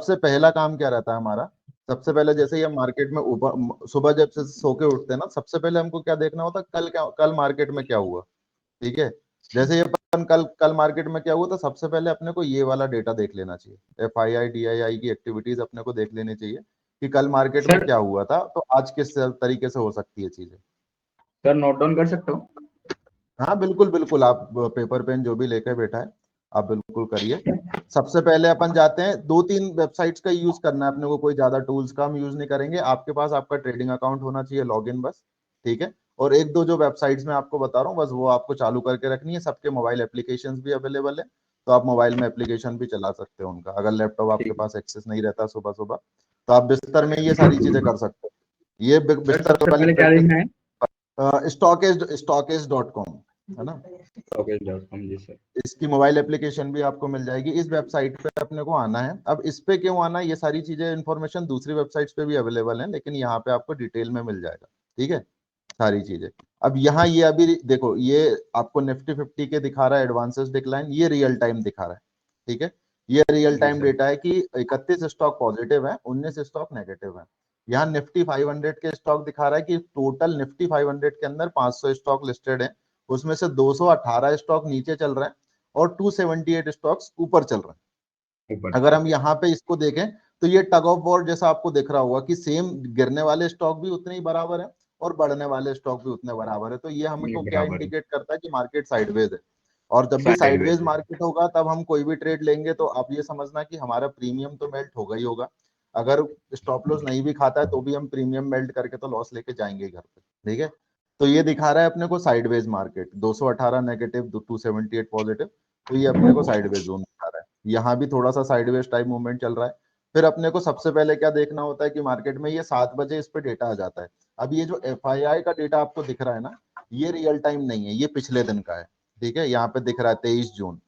सबसे पहला काम क्या रहता है हमारा, सबसे पहले जैसे ही हम मार्केट में ऊपर सुबह जब से सो के उठते हैं ना, सबसे पहले हमको क्या देखना होता है, कल मार्केट में क्या हुआ। ठीक है, जैसे ये अपन कल कल मार्केट में क्या हुआ, तो सबसे पहले अपने को ये वाला डेटा देख लेना चाहिए, FII DII की एक्टिविटीज अपने को देख लेनी चाहिए कि कल मार्केट में सर क्या हुआ था, तो आज किस तरीके से हो सकती है चीजें। सर नोट डाउन कर सकता हूँ। हाँ बिल्कुल बिल्कुल, आप पेपर पेन जो भी लेके बैठा है आप बिल्कुल करिए। सबसे पहले अपन जाते हैं, 2-3 वेबसाइट्स का यूज करना है अपने को, कोई ज्यादा टूल्स का हम यूज नहीं करेंगे। आपके पास आपका ट्रेडिंग अकाउंट होना चाहिए, लॉगिन बस। ठीक है, और एक दो जो वेबसाइट्स मैं आपको बता रहा हूँ बस वो आपको चालू करके रखनी है। सबके मोबाइल एप्लीकेशंस भी अवेलेबल है, तो आप मोबाइल में एप्लीकेशन भी चला सकते हो उनका। अगर लैपटॉप आपके ठीक पास एक्सेस नहीं रहता सुबह सुबह, तो आप बिस्तर में ये सारी चीजें कर सकते हो। ये सर, बिस्तर सबसे वाली पहले क्या देखना है? स्टॉकेज.com है ना, stocks.com, जी सर। इसकी मोबाइल एप्लीकेशन भी आपको मिल जाएगी। इस वेबसाइट पे अपने को आना है। अब इस पे क्यों आना है, ये सारी चीजें इन्फॉर्मेशन दूसरी वेबसाइट्स पे भी अवेलेबल है, लेकिन यहाँ पे आपको डिटेल में मिल जाएगा। ठीक है, सारी चीजें। अब यहाँ ये अभी देखो, ये आपको निफ्टी 50 के दिखा रहा है एडवांसेस डिक्लाइन, ये रियल टाइम दिखा रहा है। ठीक है, ये रियल जी टाइम सर। डेटा है कि 31 स्टॉक पॉजिटिव है, 19 स्टॉक नेगेटिव है। यहाँ निफ्टी 500 के स्टॉक दिखा रहा है कि टोटल निफ्टी 500 के अंदर 500 स्टॉक लिस्टेड है, उसमें से 218 स्टॉक नीचे चल रहे हैं और 278 स्टॉक्स ऊपर चल रहे हैं। ऊपर। अगर हम यहाँ पे इसको देखें तो ये टग ऑफ वॉर जैसा आपको दिख रहा होगा कि सेम गिरने वाले स्टॉक भी उतने ही बराबर है और बढ़ने वाले स्टॉक भी उतने बराबर है। तो ये ये हमको क्या बराबर है। इंडिकेट करता है कि मार्केट साइडवेज है। और जब भी साइडवेज साइडवेज है। मार्केट होगा तब हम कोई भी ट्रेड लेंगे तो आप ये समझना कि हमारा प्रीमियम तो मेल्ट होगा ही होगा। अगर स्टॉप लॉस नहीं भी खाता है तो भी हम प्रीमियम मेल्ट करके तो लॉस लेके जाएंगे घर पे। ठीक है, तो ये दिखा रहा है अपने को साइडवेज मार्केट, 218 नेगेटिव, 278 पॉजिटिव, तो ये अपने को साइडवेज जोन दिखा रहा है। यहाँ भी थोड़ा सा साइडवेज टाइप मूवमेंट चल रहा है। फिर अपने को सबसे पहले क्या देखना होता है कि मार्केट में ये 7 बजे इस पे डेटा आ जाता है। अब ये जो FII का डेटा आपको दिख रहा है ना, ये रियल टाइम नहीं है, ये पिछले दिन का है। ठीक है, यहाँ पे दिख रहा है 23 जून,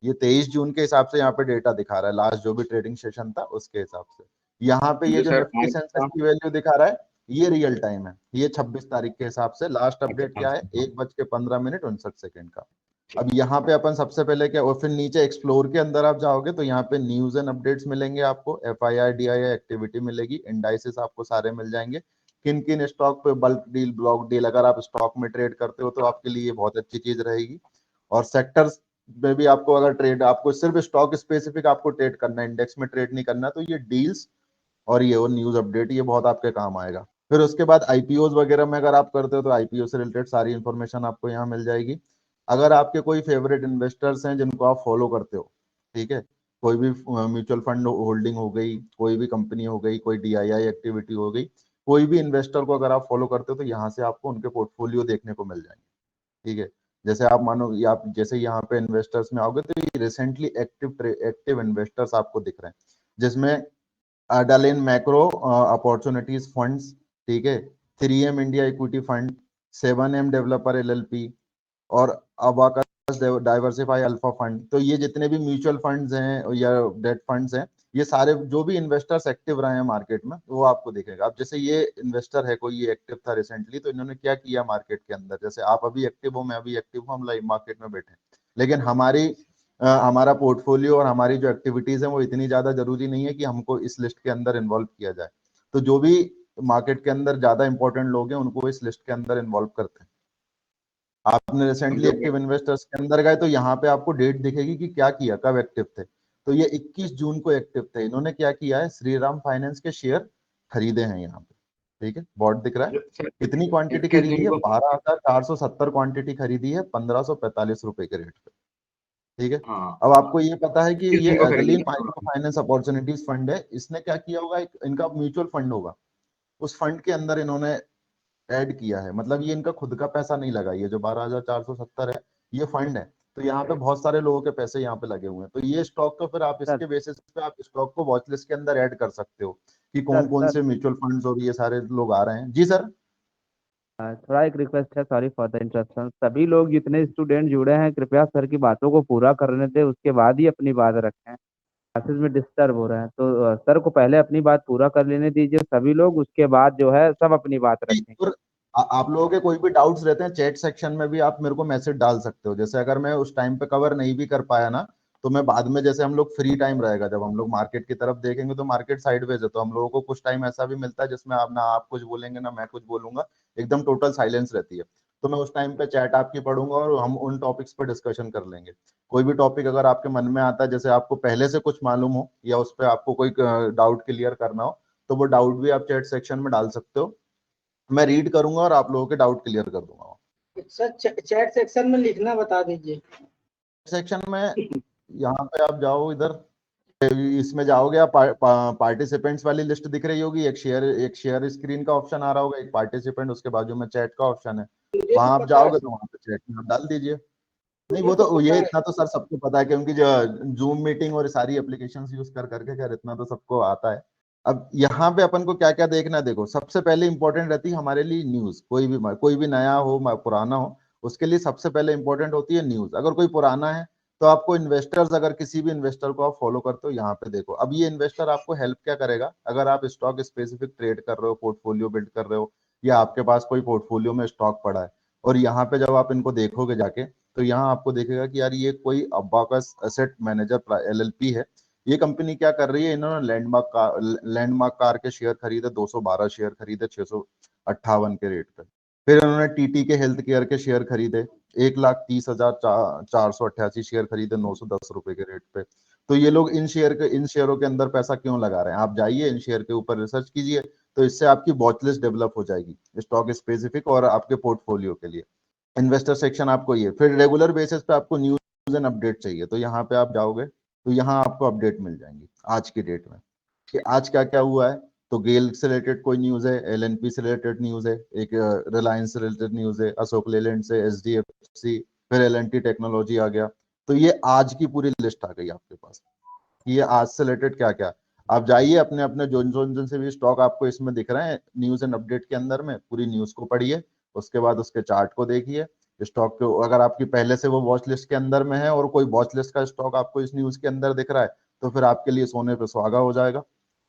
ये 23 जून के हिसाब से यहाँ पे डेटा दिखा रहा है, लास्ट जो भी ट्रेडिंग सेशन था उसके हिसाब से। यहाँ पे ये जो जो सर निफ्टी आज सेंसेक्स का। की वैल्यू दिखा रहा है, ये रियल टाइम है, ये 26 तारीख के हिसाब से। लास्ट अच्छा, अपडेट क्या है, हाँ। 1:15:59 का। अब यहाँ पे अपन सबसे पहले क्या, और फिर नीचे एक्सप्लोर के अंदर आप जाओगे तो यहाँ पे न्यूज एंड अपडेट्स मिलेंगे आपको, FII DII एक्टिविटी मिलेगी, इंडाइसेस आपको सारे मिल जाएंगे, किन किन स्टॉक पे बल्क डील, ब्लॉक डील, अगर आप स्टॉक में ट्रेड करते हो तो आपके लिए बहुत अच्छी चीज रहेगी। और सेक्टर्स में भी आपको, अगर ट्रेड आपको सिर्फ स्टॉक स्पेसिफिक आपको ट्रेड करना है, इंडेक्स में ट्रेड नहीं करना, तो ये डील्स और ये और न्यूज अपडेट ये बहुत आपके काम आएगा। फिर उसके बाद IPOs वगैरह में अगर आप करते हो तो IPO से रिलेटेड सारी इंफॉर्मेशन आपको यहाँ मिल जाएगी। अगर आपके कोई फेवरेट इन्वेस्टर्स हैं जिनको आप फॉलो करते हो, ठीक है, कोई भी म्यूचुअल फंड होल्डिंग हो गई, कोई भी कंपनी हो गई, कोई DII एक्टिविटी हो गई, कोई भी इन्वेस्टर को अगर आप फॉलो करते हो तो यहाँ से आपको उनके पोर्टफोलियो देखने को मिल जाएंगे। ठीक है, जैसे आप मानो ये आप जैसे यहाँ पे इन्वेस्टर्स में आओगे तो ये रिसेंटली एक्टिव इन्वेस्टर्स आपको दिख रहे हैं, जिसमें डालेन मैक्रो अपॉर्चुनिटीज फंड्स, ठीक है, 3M India equity fund, 7M developer LLP और अबाकस डाइवर्सिफाई अल्फा फंड। तो ये जितने भी म्यूचुअल फंड्स हैं या डेट फंड्स हैं, ये सारे जो भी इन्वेस्टर्स एक्टिव रहे हैं मार्केट में वो आपको दिखेगा। अब जैसे ये इन्वेस्टर है कोई, ये एक्टिव था रिसेंटली, तो इन्होंने क्या किया मार्केट के अंदर, जैसे आप अभी एक्टिव हो, मैं अभी एक्टिव हूँ, हम लाइव मार्केट में बैठे हैं, लेकिन हमारा पोर्टफोलियो और हमारी जो एक्टिविटीज है वो इतनी ज्यादा जरूरी नहीं है कि हमको इस लिस्ट के अंदर इन्वॉल्व किया जाए। तो जो भी मार्केट के अंदर ज्यादा इंपॉर्टेंट लोग हैं उनको इस लिस्ट के अंदर इन्वॉल्व करते हैं। आपने अब रिसेंटली जो एक्टिव इन्वेस्टर्स के अंदर गए तो यहाँ पे आपको डेट दिखेगी कि क्या किया, कब एक्टिव थे। तो ये 21 जून को एक्टिव थे, इन्होंने क्या किया है, श्रीराम फाइनेंस के शेयर खरीदे हैं यहाँ पे। ठीक है, बोर्ड दिख रहा है, सर कितनी क्वांटिटी 21 खरीदी जून है, को। 12,470 क्वांटिटी खरीदी है, 1545 रुपए के रेट पे। ठीक है, हाँ, अब आपको ये पता है कि 21 ये जून को खरीदी एडलिन है। माइक्रो फाइनेंस अपॉर्चुनिटीज फंड है, इसने क्या किया होगा, एक इनका म्यूचुअल फंड होगा, उस फंड के अंदर इन्होंने ऐड किया है, मतलब ये इनका खुद का पैसा नहीं लगा, ये जो 12,470 है ये फंड है। तो यहाँ पे बहुत सारे लोगों के पैसे यहाँ पे लगे हुए हैं, तो ये स्टॉक तो फिर आप सर इसके बेसिस पे आप स्टॉक को वॉच लिस्ट के अंदर ऐड कर सकते हो कि कौन सर कौन सर से म्यूचुअल फंड्स और ये सारे लोग आ रहे हैं। जी सर। थोड़ा एक रिक्वेस्ट है, सॉरी फॉर द इंटरप्शन। सभी लोग जितने स्टूडेंट जुड़े हैं कृपया सर की बातों को पूरा करने दें, उसके बाद ही अपनी बात रखें। क्लासेस में डिस्टर्ब हो रहे हैं, तो सर को पहले अपनी बात पूरा कर लेने दीजिए सभी लोग, उसके बाद जो है सब अपनी बात रखें। और आप लोगों के कोई भी डाउट्स रहते हैं चैट सेक्शन में भी आप मेरे को मैसेज डाल सकते हो, जैसे अगर मैं उस टाइम पे कवर नहीं भी कर पाया ना तो मैं बाद में, जैसे हम लोग फ्री टाइम रहेगा जब हम लोग मार्केट की तरफ देखेंगे तो मार्केट साइडवेज है, तो हम लोगों को कुछ टाइम ऐसा भी मिलता है जिसमें आप ना आप कुछ बोलेंगे ना मैं कुछ बोलूंगा, एकदम टोटल साइलेंस रहती है। तो मैं उस टाइम पे चैट आपकी पढ़ूंगा और हम उन टॉपिक्स पर डिस्कशन कर लेंगे। कोई भी टॉपिक अगर आपके मन में आता है, जैसे आपको पहले से कुछ मालूम हो या उस पर आपको कोई डाउट क्लियर करना हो, तो वो डाउट भी आप चैट सेक्शन में डाल सकते हो। मैं रीड करूंगा और आप लोगों के डाउट क्लियर कर दूंगा। सर चैट सेक्शन में लिखना बता दीजिए। सेक्शन में यहाँ पे आप जाओ, इधर इसमें जाओगे आप, पार्टिसिपेंट्स वाली लिस्ट दिख रही होगी, एक शेयर स्क्रीन का ऑप्शन आ रहा होगा, एक पार्टिसिपेंट, उसके बाजू में चैट का ऑप्शन है। मुझे वहां तो आप पता है जाओगे सर, तो वहां पे चैट में आप डाल दीजिए। नहीं, मुझे वो तो तो पता ये है। इतना तो सर सबको पता है, क्योंकि जो जूम मीटिंग और सारी एप्लीकेशंस यूज कर करके खैर इतना तो सबको आता है। अब यहाँ पे अपन को क्या क्या देखना है, देखो सबसे पहले इंपॉर्टेंट रहती है हमारे लिए न्यूज। कोई भी नया हो पुराना हो, उसके लिए सबसे पहले इंपॉर्टेंट होती है न्यूज। अगर कोई पुराना है तो आपको इन्वेस्टर्स, अगर किसी भी इन्वेस्टर को आप फॉलो करते हो, यहाँ पे देखो अब ये इन्वेस्टर आपको हेल्प क्या करेगा। अगर आप स्टॉक स्पेसिफिक ट्रेड कर रहे हो, पोर्टफोलियो बिल्ड कर रहे हो, या आपके पास कोई पोर्टफोलियो में स्टॉक पड़ा है, और यहाँ पे जब आप इनको देखोगे जाके, तो यहाँ आपको देखेगा कि यार ये कोई अबाकस एसेट मैनेजर एलएलपी है। ये कंपनी क्या कर रही है, इन्होंने लैंडमार्क कार के शेयर खरीदे, 212 शेयर खरीदे 658 के रेट पे। फिर इन्होंने टीटी के हेल्थ केयर के शेयर खरीदे, 1,30,488 शेयर खरीदे 910 रुपए के रेट पे। तो ये लोग इन शेयरों के अंदर पैसा क्यों लगा रहे हैं, आप जाइए इन शेयर के ऊपर रिसर्च कीजिए, तो इससे आपकी वॉच लिस्ट डेवलप हो जाएगी स्टॉक स्पेसिफिक और आपके पोर्टफोलियो के लिए। इन्वेस्टर सेक्शन आपको ये, फिर रेगुलर बेसिस पे आपको न्यूज एंड अपडेट चाहिए, तो यहाँ पे आप जाओगे तो यहाँ आपको अपडेट मिल जाएंगी आज की डेट में कि आज क्या क्या हुआ है। तो गेल से रिलेटेड कोई न्यूज है, एलएनपी से रिलेटेड न्यूज है, एक रिलायंस से रिलेटेड न्यूज है, अशोक लेलैंड से, एचडीएफसी, फिर एलएनटी टेक्नोलॉजी आ गया। तो ये आज की पूरी लिस्ट आ गई आपके पास, ये आज से रिलेटेड क्या क्या। आप जाइए अपने अपने जोन से भी स्टॉक आपको इसमें दिख रहे हैं न्यूज एंड अपडेट के अंदर में, पूरी न्यूज को पढ़िए, उसके बाद उसके चार्ट को देखिए। स्टॉक को अगर आपकी पहले से वो वॉच लिस्ट के अंदर में है और कोई वॉच लिस्ट का स्टॉक आपको इस न्यूज के अंदर दिख रहा है, तो फिर आपके लिए सोने पे सुहागा हो जाएगा।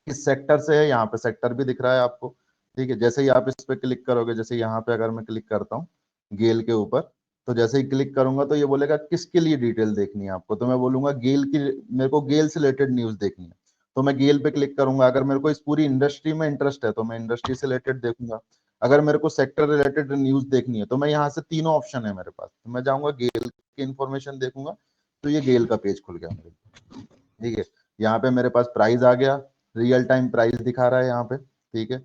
किस सेक्टर से है, यहाँ पे सेक्टर भी दिख रहा है आपको। ठीक है, जैसे ही आप इस पे क्लिक करोगे, जैसे यहाँ पे अगर मैं क्लिक करता हूँ गेल के ऊपर, तो जैसे ही क्लिक करूंगा तो ये बोलेगा किसके लिए डिटेल देखनी है आपको, तो मैं बोलूंगा गेल की, मेरे को गेल से रिलेटेड न्यूज देखनी है, तो मैं गेल पे क्लिक करूंगा। अगर मेरे को इस पूरी इंडस्ट्री में इंटरेस्ट है तो मैं इंडस्ट्री से रिलेटेड देखूंगा। अगर मेरे को सेक्टर रिलेटेड न्यूज देखनी है तो मैं यहाँ से तीनों ऑप्शन है मेरे पास, तो मैं जाऊंगा गेल की इंफॉर्मेशन देखूंगा, तो ये गेल का पेज खुल गया मेरे को। ठीक है, यहाँ पे मेरे पास प्राइस आ गया, रियल टाइम प्राइस दिखा रहा है यहाँ पे। ठीक है,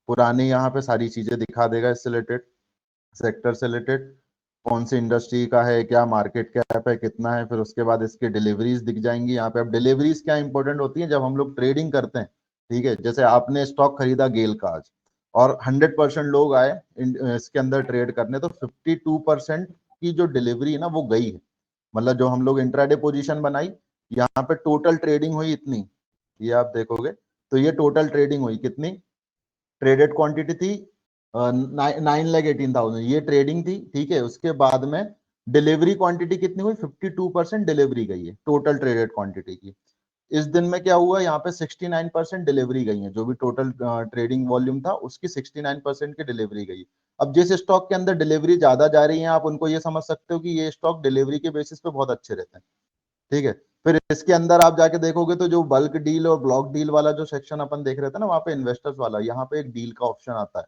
पुरानी यहाँ पे सारी चीजें दिखा देगा इससे रिलेटेड, सेक्टर से रिलेटेड, कौन सी इंडस्ट्री का है, क्या मार्केट कैप है, कितना है, फिर उसके बाद इसके डिलीवरीज दिख जाएंगी यहाँ पे। अब डिलीवरीज क्या इंपॉर्टेंट होती है जब हम लोग ट्रेडिंग करते हैं। ठीक है, जैसे आपने स्टॉक खरीदा गेल का आज और 100% लोग आए इसके अंदर ट्रेड करने, तो 52% की जो डिलीवरी है ना वो गई है। मतलब जो हम लोग इंट्राडे पोजीशन बनाई, यहाँ पे टोटल ट्रेडिंग हुई इतनी, ये आप देखोगे तो ये टोटल ट्रेडिंग हुई कितनी, ट्रेडेड क्वांटिटी थी 9,18,000, ये ट्रेडिंग थी। ठीक है, उसके बाद में डिलीवरी क्वांटिटी कितनी हुई, 52% डिलीवरी गई है टोटल ट्रेडेड क्वांटिटी की। इस दिन में क्या हुआ, यहाँ पे 69% डिलीवरी गई है, जो भी टोटल ट्रेडिंग वॉल्यूम था उसकी 69% की डिलीवरी गई। अब जिस स्टॉक के अंदर डिलीवरी ज्यादा जा रही है, आप उनको ये समझ सकते हो कि ये स्टॉक डिलीवरी के बेसिस पे बहुत अच्छे रहते हैं। ठीक है, फिर इसके अंदर आप जाके देखोगे तो जो बल्क डील और ब्लॉक डील वाला जो सेक्शन अपन देख रहे थे ना, वहां पे इन्वेस्टर्स वाला, यहाँ पे एक डील का ऑप्शन आता है।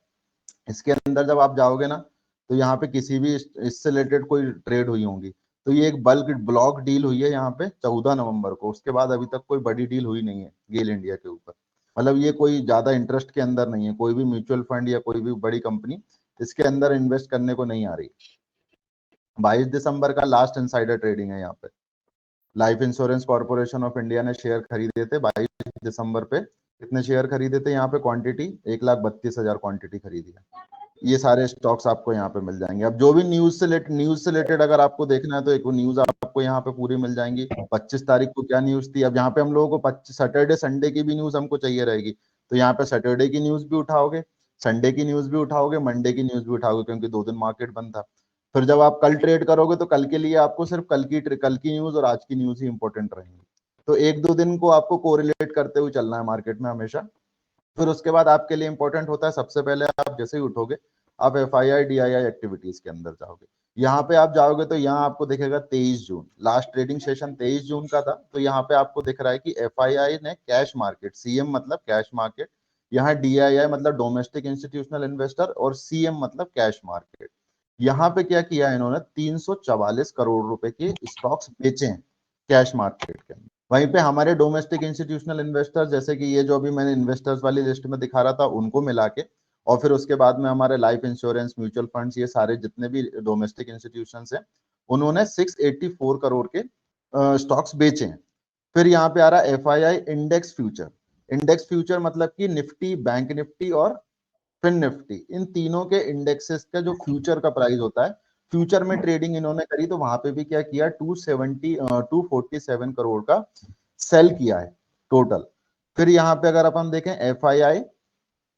इसके अंदर जब आप जाओगे ना, तो यहाँ पे किसी भी इससे रिलेटेड कोई ट्रेड हुई होंगी, तो ये एक बल्क ब्लॉक डील हुई है यहाँ पे 14 नवंबर को, उसके बाद अभी तक कोई बड़ी डील हुई नहीं है गेल इंडिया के ऊपर। मतलब ये कोई ज्यादा इंटरेस्ट के अंदर नहीं है, कोई भी म्यूचुअल फंड या कोई भी बड़ी कंपनी इसके अंदर इन्वेस्ट करने को नहीं आ रही। 22 दिसंबर का लास्ट इनसाइडर ट्रेडिंग है यहाँ पे। Life insurance corporation of India ने शेयर खरीदे थे 22 दिसंबर पे। कितने शेयर खरीदे थे यहाँ पे, क्वांटिटी 1,32,000 क्वांटिटी खरीदी है। ये सारे स्टॉक्स आपको यहाँ पे मिल जाएंगे। अब जो भी न्यूज से रिलेटेड अगर आपको देखना है तो एक न्यूज आपको यहाँ पे पूरी मिल जाएंगी। 25 तारीख को क्या न्यूज थी, अब यहाँ पे हम लोगों को सैटरडे संडे की भी न्यूज हमको चाहिए रहेगी, तो यहाँ पे सैटरडे की न्यूज भी उठाओगे, संडे की न्यूज भी उठाओगे, मंडे की न्यूज भी उठाओगे, क्योंकि 2 दिन मार्केट बंद था। फिर जब आप कल ट्रेड करोगे तो कल के लिए आपको सिर्फ कल की न्यूज और आज की न्यूज ही इंपॉर्टेंट रहेंगी। तो 1-2 दिन को आपको कोरिलेट करते हुए चलना है मार्केट में हमेशा। फिर उसके बाद आपके लिए इंपॉर्टेंट होता है, सबसे पहले आप जैसे ही उठोगे आप FII DII एक्टिविटीज के अंदर जाओगे, यहाँ पे आप जाओगे तो यहाँ आपको दिखेगा 23 जून, लास्ट ट्रेडिंग सेशन 23 जून का था। तो यहाँ पे आपको दिख रहा है कि FII ने कैश मार्केट, CM मतलब कैश मार्केट, यहाँ DII मतलब डोमेस्टिक इंस्टीट्यूशनल इन्वेस्टर, और CM मतलब कैश मार्केट। यहाँ पे क्या किया इन्होंने, 344 करोड़ रुपए के स्टॉक्स बेचे हैं कैश मार्केट के अंदर। वहीं पे हमारे डोमेस्टिक इंस्टीट्यूशनल इन्वेस्टर्स, जैसे कि ये जो अभी मैंने इन्वेस्टर्स वाली लिस्ट में दिखा रहा था, उनको मिला के, और फिर उसके बाद में हमारे लाइफ इंश्योरेंस, म्यूचुअल फंड्स, ये सारे जितने भी डोमेस्टिक इंस्टीट्यूशंस हैं, उन्होंने 684 करोड़ के स्टॉक्स बेचे हैं। फिर यहाँ पे आ रहा है FII index future. Index future मतलब कि निफ्टी, बैंक निफ्टी और फिन निफ्टी, इन तीनों के इंडेक्सेस का जो फ्यूचर का प्राइस होता है, फ्यूचर में ट्रेडिंग इन्होंने करी, तो वहां पे भी क्या किया, 247 करोड़ का सेल किया है टोटल। फिर यहाँ पे अगर अपन देखें FII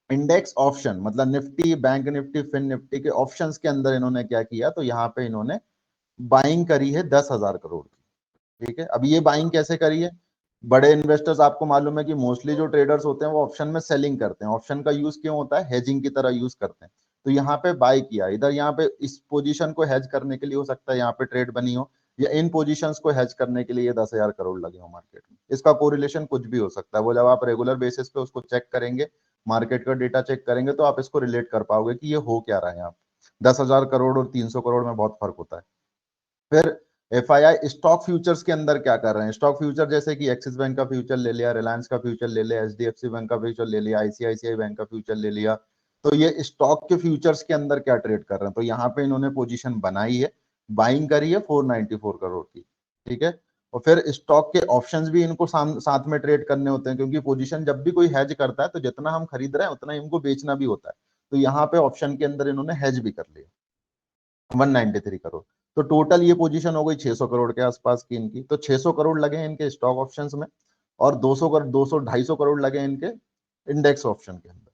इंडेक्स ऑप्शन, मतलब Nifty, bank Nifty, fin Nifty के ऑप्शंस के अंदर इन्होंने क्या किया, तो यहाँ पे इन्होंने बाइंग करी है 10,000 करोड़ की। ठीक है, अब ये बाइंग कैसे करी है, बड़े इन्वेस्टर्स, आपको मालूम है कि मोस्टली जो ट्रेडर्स होते हैं वो ऑप्शन में सेलिंग करते हैं। ऑप्शन का यूज क्यों होता है, हेजिंग की तरह यूज करते हैं। तो यहाँ पे बाय किया, इधर यहाँ पे इस पोजीशन को हेज करने के लिए हो सकता है यहाँ पे ट्रेड बनी हो, या इन पोजीशंस को हेज करने के लिए 10,000 करोड़ लगे हो मार्केट में। इसका कोरिलेशन कुछ भी हो सकता है, वो जब आप रेगुलर बेसिस पे उसको चेक करेंगे, मार्केट का डेटा चेक करेंगे, तो आप इसको रिलेट कर पाओगे कि ये हो क्या रहा है यहाँ पे। 10,000 करोड़ और 300 करोड़ में बहुत फर्क होता है। फिर FII स्टॉक फ्यूचर्स के अंदर क्या कर रहे हैं, स्टॉक फ्यूचर जैसे कि एक्सिस बैंक का फ्यूचर ले लिया, रिलायंस का फ्यूचर ले लिया, HDFC बैंक का फ्यूचर ले लिया, ICICI बैंक का फ्यूचर ले लिया। तो ये स्टॉक के फ्यूचर्स के अंदर क्या ट्रेड कर रहे हैं, तो यहाँ पे इन्होंने पोजीशन बनाई है, बाइंग करी है 494 करोड़ की। ठीक है, और फिर स्टॉक के ऑप्शंस भी इनको साथ में ट्रेड करने होते हैं, क्योंकि पोजीशन जब भी कोई हेज करता है तो जितना हम खरीद रहे हैं उतना ही इनको बेचना भी होता है। तो यहाँ पे ऑप्शन के अंदर इन्होंने हेज भी कर लिया 193 करोड़। तो टोटल ये पोजीशन हो गई 600 करोड़ के आसपास की इनकी। तो 600 करोड़ लगे हैं इनके स्टॉक ऑप्शंस में, और 200 250 करोड़ लगे हैं इनके इंडेक्स ऑप्शन के अंदर।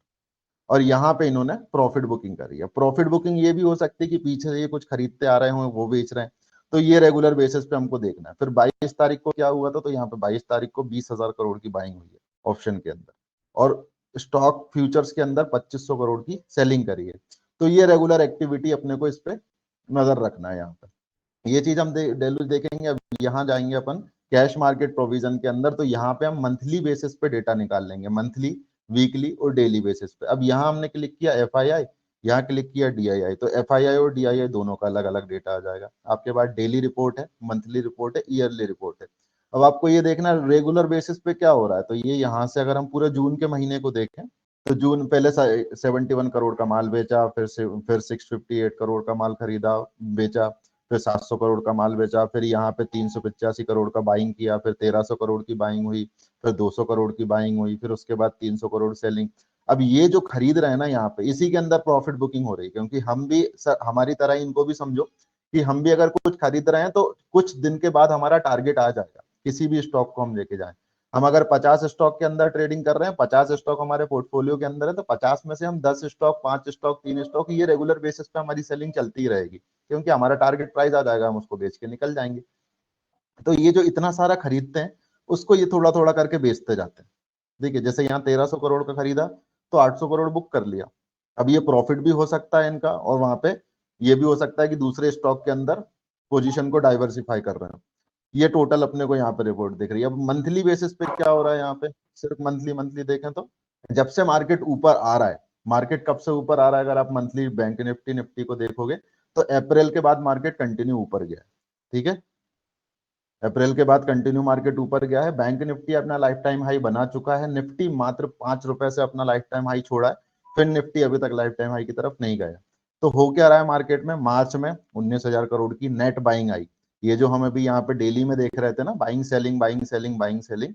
और यहाँ पे इन्होंने प्रॉफिट बुकिंग करी है। प्रॉफिट बुकिंग ये भी हो सकती है कि पीछे से ये कुछ खरीदते आ रहे हों, वो बेच रहे हैं, तो ये रेगुलर बेसिस पे हमको देखना है। फिर 22 तारीख को क्या हुआ था, तो यहाँ पे 22 तारीख को 20,000 करोड़ की बाइंग हुई है ऑप्शन के अंदर, और स्टॉक फ्यूचर्स के अंदर 2500 करोड़ की सेलिंग करी है। तो ये रेगुलर एक्टिविटी अपने को इस पे नजर रखना है यहाँ पे। ये चीज हम डेली देखेंगे। अब यहाँ जाएंगे अपन कैश मार्केट प्रोविजन के अंदर, तो यहाँ पे हम मंथली बेसिस पे डेटा निकाल लेंगे, मंथली, वीकली और डेली बेसिस पे। अब यहाँ हमने क्लिक किया FII, यहाँ क्लिक किया DII, तो FII और DII दोनों का अलग अलग डेटा आ जाएगा आपके पास। डेली रिपोर्ट है, मंथली रिपोर्ट है, ईयरली रिपोर्ट है। अब आपको ये देखना रेगुलर बेसिस पे क्या हो रहा है, तो ये यहाँ से अगर हम पूरे जून के महीने को देखें, तो जून पहले 71 करोड़ का माल बेचा, फिर 658 करोड़ का माल खरीदा बेचा, फिर 700 करोड़ का माल बेचा, फिर यहाँ पे 385 करोड़ का बाइंग किया, फिर 1300 करोड़ की बाइंग हुई, फिर 200 करोड़ की बाइंग हुई, फिर उसके बाद 300 करोड़ सेलिंग। अब ये जो खरीद रहे हैं ना यहाँ पे, इसी के अंदर प्रॉफिट बुकिंग हो रही है, क्योंकि हम भी हमारी तरह इनको भी समझो कि हम भी अगर कुछ खरीद रहे हैं तो कुछ दिन के बाद हमारा टारगेट आ जाएगा, किसी भी स्टॉक को हम लेके जाएं। हम अगर 50 स्टॉक के अंदर ट्रेडिंग कर रहे हैं, 50 स्टॉक हमारे पोर्टफोलियो के अंदर है, तो 50 में से हम 10 स्टॉक, 5 स्टॉक, 3 स्टॉक, ये रेगुलर बेसिस पे हमारी सेलिंग चलती ही रहेगी, क्योंकि हमारा टारगेट प्राइस आ जाएगा, हम उसको बेच के निकल जाएंगे। तो ये जो इतना सारा खरीदते हैं, उसको ये थोड़ा थोड़ा करके बेचते जाते हैं। देखिए, जैसे यहाँ 1300 करोड़ का खरीदा तो 800 करोड़ बुक कर लिया। अब ये प्रॉफिट भी हो सकता है इनका, और वहां पे ये भी हो सकता है कि दूसरे स्टॉक के अंदर पोजीशन को डाइवर्सिफाई कर रहे हैं। ये टोटल अपने को यहाँ पे रिपोर्ट दिख रही है। अब मंथली बेसिस पे क्या हो रहा है यहाँ पे, सिर्फ मंथली मंथली देखें तो जब से मार्केट ऊपर आ रहा है, मार्केट कब से ऊपर आ रहा है, अगर आप मंथली बैंक निफ्टी निफ्टी को देखोगे तो अप्रैल के बाद मार्केट कंटिन्यू ऊपर गया है। ठीक है, अप्रैल के बाद कंटिन्यू मार्केट ऊपर गया है। बैंक निफ्टी अपना लाइफ टाइम हाई बना चुका है, निफ्टी मात्र 5 रुपए से अपना लाइफ टाइम हाई छोड़ा है, फिर निफ्टी अभी तक लाइफ टाइम हाई की तरफ नहीं गया। तो हो क्या रहा है मार्केट में, मार्च में 19,000 करोड़ की नेट बाइंग आई। ये जो हम अभी यहाँ पे डेली में देख रहे थे ना, buying selling buying selling buying selling,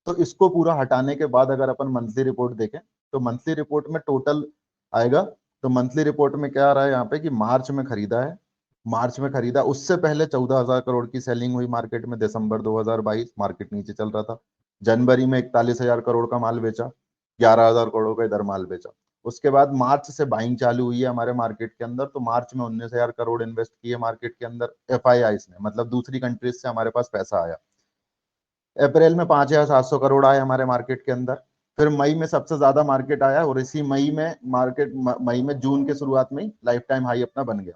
तो इसको पूरा हटाने के बाद अगर अपन मंथली रिपोर्ट देखें, तो मंथली रिपोर्ट में टोटल आएगा। तो मंथली रिपोर्ट में क्या आ रहा है यहाँ पे कि मार्च में खरीदा है, मार्च में खरीदा, उससे पहले 14,000 करोड़ की सेलिंग हुई मार्केट में, दिसंबर 2022 मार्केट नीचे चल रहा था। जनवरी में 41,000 करोड़ का माल बेचा, 11,000 करोड़ का इधर माल बेचा। उसके बाद मार्च से बाइंग चालू हुई है हमारे मार्केट के अंदर, तो मार्च में 19,000 करोड़ इन्वेस्ट किए मार्केट के अंदर FIIs ने, मतलब दूसरी कंट्रीज से हमारे पास पैसा आया। अप्रैल में 5,700 करोड़ आए हमारे मार्केट के अंदर। फिर मई में सबसे ज्यादा मार्केट आया और इसी मई में जून के शुरुआत में लाइफ टाइम हाई अपना बन गया।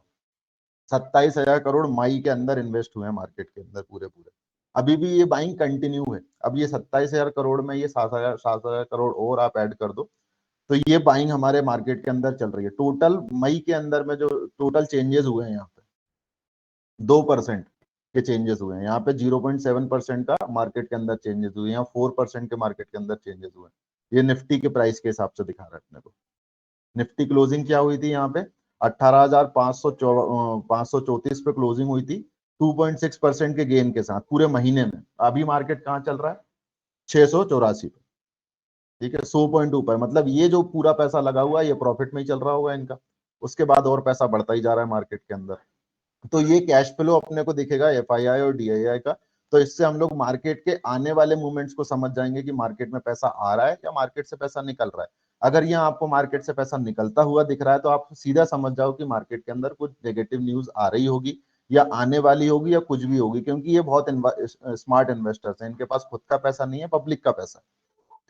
27,000 करोड़ मई के अंदर इन्वेस्ट हुए हैं मार्केट के अंदर पूरे। अभी भी ये बाइंग कंटिन्यू है। अब ये 27,000 करोड़ में ये 7,000 करोड़ और आप ऐड कर दो तो ये बाइंग हमारे मार्केट के अंदर चल रही है। टोटल मई के अंदर में जो टोटल चेंजेस हुए हैं यहाँ पे 2% के चेंजेस हुए हैं। यहाँ पे 0.7% का मार्केट के अंदर चेंजेस हुए हैं, यहाँ 4% के मार्केट के अंदर चेंजेस हुए हैं। ये निफ्टी के प्राइस के हिसाब से दिखा रहा है अपने को। निफ्टी क्लोजिंग क्या हुई थी यहाँ पे 18,534 पे क्लोजिंग हुई थी 2.6% के गेन के साथ पूरे महीने में। अभी मार्केट कहाँ चल रहा है 684 पे, ठीक है 100 पॉइंट ऊपर। मतलब ये जो पूरा पैसा लगा हुआ है ये प्रॉफिट में ही चल रहा होगा इनका, उसके बाद और पैसा बढ़ता ही जा रहा है मार्केट के अंदर। तो ये कैश फ्लो अपने को दिखेगा एफआईआई और डीआईआई का। तो इससे हम लोग मार्केट के आने वाले मूवमेंट्स को समझ जाएंगे कि मार्केट में पैसा आ रहा है या मार्केट से पैसा निकल रहा है। अगर यहाँ आपको मार्केट से पैसा निकलता हुआ दिख रहा है तो आप सीधा समझ जाओ कि मार्केट के अंदर कुछ नेगेटिव न्यूज आ रही होगी या आने वाली होगी या कुछ भी होगी, क्योंकि ये बहुत स्मार्ट इन्वेस्टर्स हैं, इनके पास खुद का पैसा नहीं है, पब्लिक का पैसा,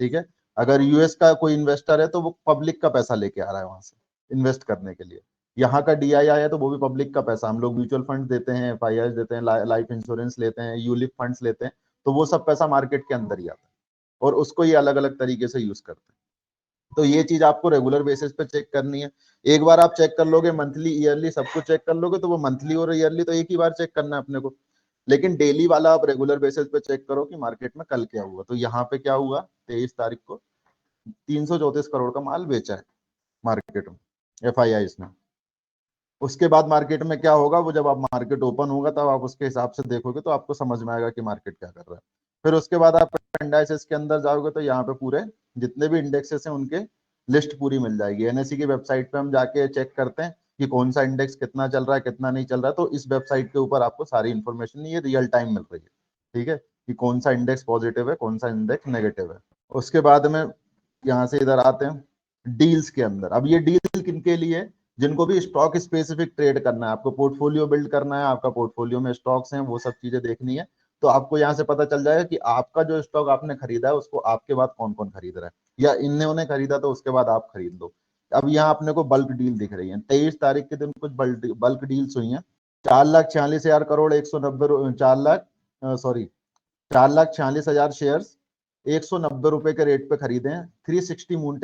ठीक है। अगर यूएस का कोई इन्वेस्टर है तो वो पब्लिक का पैसा लेके आ रहा है वहां से इन्वेस्ट करने के लिए। यहाँ का डीआईआई है तो वो भी पब्लिक का पैसा। हम लोग म्यूचुअल फंड देते हैं, एफआईआई देते हैं, लाइफ इंश्योरेंस लेते हैं, यूलिप फंड्स लेते हैं, तो वो सब पैसा मार्केट के अंदर ही आता है और उसको ये अलग अलग तरीके से यूज करते हैं। तो ये चीज आपको रेगुलर बेसिस पे चेक करनी है। एक बार आप चेक कर लोगे मंथली ईयरली सब कुछ चेक कर लोगे तो वो मंथली और ईयरली तो एक ही बार चेक करना है अपने को, लेकिन डेली वाला आप रेगुलर बेसिस पे चेक करो कि मार्केट में कल क्या हुआ। तो यहाँ पे क्या हुआ 23 तारीख को 334 करोड़ का माल बेचा है मार्केट में एफआईआई ने। उसके बाद मार्केट में क्या होगा वो जब आप मार्केट ओपन होगा तब आप उसके हिसाब से देखोगे तो आपको समझ में आएगा कि मार्केट क्या कर रहा है। फिर उसके बाद आप इंडाइसेस के अंदर जाओगे तो यहाँ पे पूरे जितने भी इंडेक्सेस हैं उनके लिस्ट पूरी मिल जाएगी। एनएसई की वेबसाइट पे हम जाके चेक करते हैं कि कौन सा इंडेक्स कितना चल रहा है कितना नहीं चल रहा है, तो इस वेबसाइट के ऊपर आपको सारी इंफॉर्मेशन ये रियल टाइम मिल रही है, ठीक है, कि कौन सा इंडेक्स पॉजिटिव है कौन सा इंडेक्स नेगेटिव है। उसके बाद में यहाँ से इधर आते हैं डील्स के अंदर। अब ये डील किनके लिए, जिनको भी स्टॉक स्पेसिफिक ट्रेड करना है, आपको पोर्टफोलियो बिल्ड करना है, आपका पोर्टफोलियो में स्टॉक्स हैं वो सब चीजें देखनी है, तो आपको यहाँ से पता चल जाएगा कि आपका जो स्टॉक आपने खरीदा है उसको आपके बाद कौन कौन खरीद रहा है, या इन्होंने खरीदा तो उसके बाद आप खरीद लो। अब यहाँ अपने को बल्क डील दिख रही है 23 तारीख के दिन कुछ बल्क डील्स हुई हैं 4,46,000 करोड़ 4,46,000 शेयर्स 190 रुपए के रेट पे खरीदे हैं 63 मून्स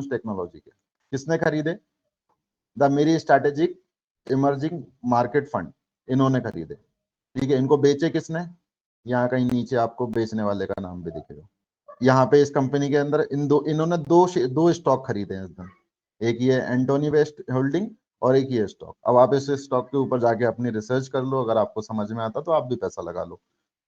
टेक्नोलॉजी के। किसने खरीदे, द मेरी स्ट्रैटेजिक इमर्जिंग मार्केट फंड, इन्होंने खरीदे, ठीक है। इनको बेचे किसने, यहाँ कहीं नीचे आपको बेचने वाले का नाम भी दिखेगा। यहाँ पे इस कंपनी के अंदर इन्होंने दो स्टॉक खरीदे हैं इस दिन, एक ये एंटोनी वेस्ट होल्डिंग और एक ये स्टॉक। अब आप इस स्टॉक के ऊपर जाके अपनी रिसर्च कर लो, अगर आपको समझ में आता तो आप भी पैसा लगा लो,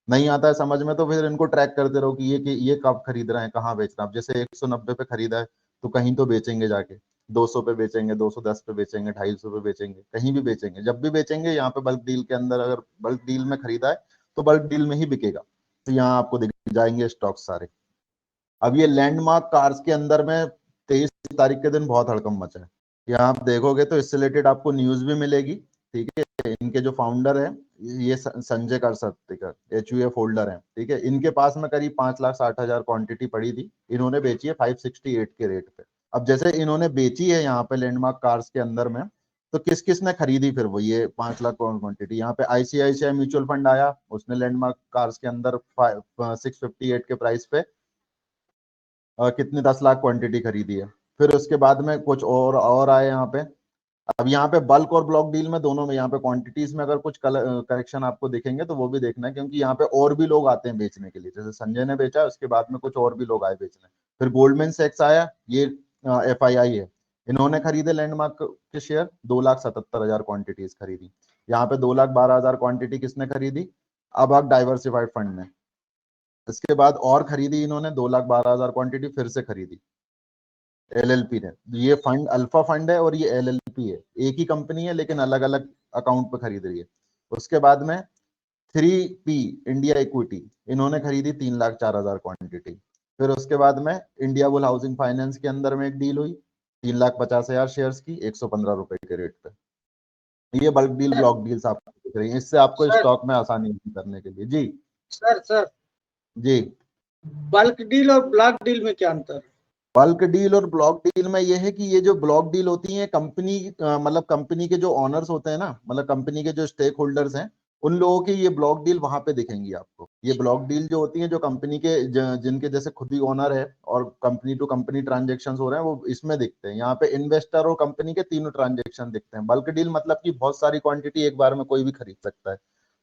नहीं आता है समझ में तो फिर इनको ट्रैक करते रहो कि ये कब खरीद रहे हैं कहाँ बेच रहे हैं। अब जैसे 190 पे खरीदा है तो कहीं तो बेचेंगे जाके, 200 पे बेचेंगे, 210 पे बेचेंगे, 250 पे बेचेंगे, कहीं भी बेचेंगे। जब भी बेचेंगे यहाँ पे बल्क डील के अंदर, अगर बल्क डील में खरीदा है तो बल्क डील में ही बिकेगा। तो यहाँ आपको दिख जाएंगे स्टॉक सारे। अब ये लैंडमार्क कार्स के अंदर में 23 तारीख के दिन बहुत हड़कम मचा है। यहाँ आप देखोगे तो इससे रिलेटेड आपको न्यूज भी मिलेगी, ठीक है। इनके जो फाउंडर है ये संजय करसत्तेकर HUF होल्डर है, ठीक है। इनके पास में करीब 5,60,000 क्वांटिटी पड़ी थी, इन्होंने बेची है 568 के रेट पे। अब जैसे इन्होंने बेची है यहाँ पे लैंडमार्क कार्स के अंदर में, तो किस किस ने खरीदी फिर वो ये 5 लाख क्वांटिटी। यहाँ पे ICICI म्यूचुअल फंड आया, उसने लैंडमार्क कार्स के अंदर 658 के प्राइस पे कितनी 10 लाख क्वांटिटी खरीदी है। फिर उसके बाद में कुछ और आए यहाँ पे। अब यहाँ पे बल्क और ब्लॉक डील में दोनों में यहाँ पे क्वांटिटीज में अगर कुछ करेक्शन आपको दिखेंगे तो वो भी देखना है, क्योंकि यहाँ पे और भी लोग आते हैं बेचने के लिए। जैसे संजय ने बेचा उसके बाद में कुछ और भी लोग आए बेचने। फिर गोल्डमैन सैक्स आया, ये FII है, इन्होंने खरीदे लैंडमार्क के शेयर 2,77,000 क्वांटिटीज खरीदी। यहाँ पे 2,12,000 क्वांटिटी किसने खरीदी, अब डाइवर्सिफाइड फंड ने। इसके बाद और खरीदी इन्होंने 2,12,000 क्वांटिटी फिर से खरीदी LLP ने। ये फंड अल्फा फंड है और ये LLP है, एक ही कंपनी है लेकिन अलग अलग अकाउंट पे खरीद रही है। उसके बाद में 3P इंडिया इक्विटी, इन्होंने खरीदी 3,04,000 क्वांटिटी। फिर उसके बाद में इंडिया बुल हाउसिंग फाइनेंस के अंदर में एक डील हुई 3,50,000 शेयर्स की 115 रुपए के रेट पे। ये बल्क डील ब्लॉक डील्स आपको दिख रही है, इससे आपको सर स्टॉक में आसानी करने के लिए। जी सर जी बल्क डील और ब्लॉक डील में क्या अंतर है? बल्क डील और ब्लॉक डील में ये है कि ये जो ब्लॉक डील होती है कंपनी मतलब कंपनी के जो ऑनर्स होते हैं ना, मतलब कंपनी के जो स्टेक होल्डर्स हैं, उन लोगों की ये ब्लॉक डील वहां पे दिखेंगी आपको। ये ब्लॉक डील जो होती है जो कंपनी के जिनके जैसे खुद ही ओनर है और कंपनी टू कंपनी ट्रांजेक्शन हो रहे हैं वो इसमें दिखते हैं। यहाँ पे इन्वेस्टर और कंपनी के तीनों ट्रांजेक्शन दिखते हैं। बल्क डील मतलब कि बहुत सारी क्वांटिटी एक बार में कोई भी खरीद सकता है।